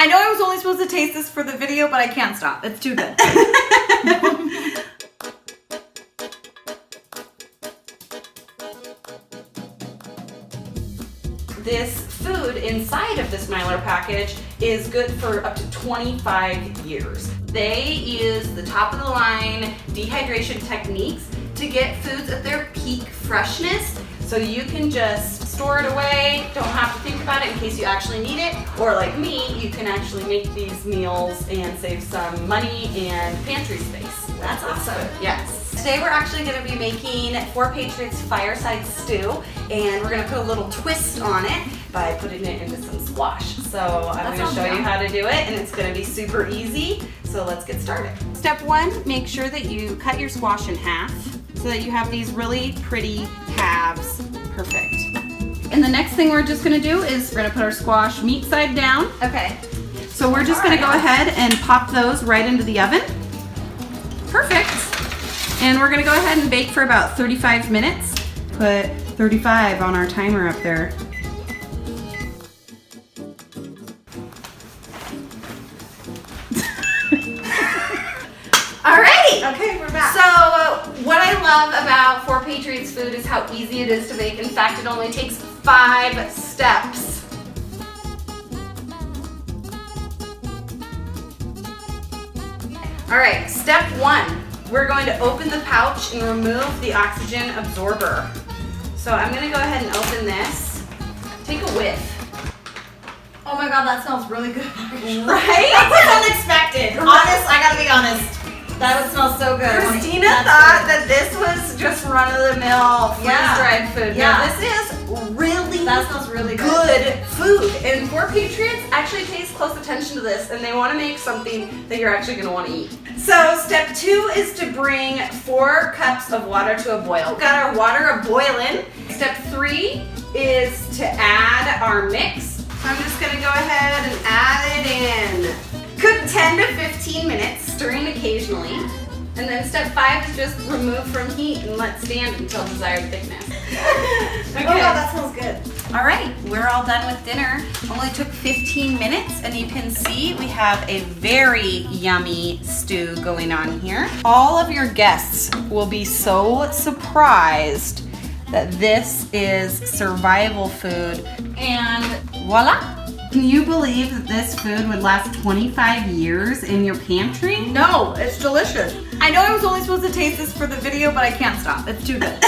I know I was only supposed to taste this for the video, but I can't stop. It's too good. This food inside of this Mylar package is good for up to 25 years. They use the top of the line dehydration techniques to get foods at their peak freshness, so you can just store it away, don't have to think about it in case you actually need it, or like me, you can actually make these meals and save some money and pantry space. That's awesome. Yes. Today we're actually going to be making 4 Patriots fireside stew, and we're going to put a little twist on it by putting it into some squash. So I'm going to show you how to do it, and it's going to be super easy. So let's get started. Step 1, make sure that you cut your squash in half so that you have these really pretty halves. Perfect. And the next thing we're just going to do is we're going to put our squash meat side down. Okay. So we're just going to go ahead and pop those right into the oven. Perfect. And we're gonna go ahead and bake for about 35 minutes. Put 35 on our timer up there. Alrighty! Okay, we're back. So what I love about 4 Patriots food is how easy it is to make. In fact, it only takes 5 steps. Alright, step 1. We're going to open the pouch and remove the oxygen absorber. So I'm going to go ahead and open this. Take a whiff. Oh my god, that smells really good. Right? That was unexpected. Honest, I gotta be honest. That would smell so good. Christina That's thought good. that this was just run-of-the-mill freeze-dried food. Yeah. Now this is really That smells really good food. And 4 Patriots actually pays close attention to this, and they want to make something that you're actually going to want to eat. So step 2 is to bring 4 cups of water to a boil. We've got our water a-boiling. Step 3 is to add our mix. So I'm just going to go ahead and add it in. Cook 10 to 15 minutes, stirring occasionally. And then step 5 is just remove from heat and let stand until desired thickness. Okay. Oh god, that smells good. All right, we're all done with dinner. Only took 15 minutes, and you can see we have a very yummy stew going on here. All of your guests will be so surprised that this is survival food, and voila! Can you believe that this food would last 25 years in your pantry? No, it's delicious. I know I was only supposed to taste this for the video, but I can't stop. It's too good.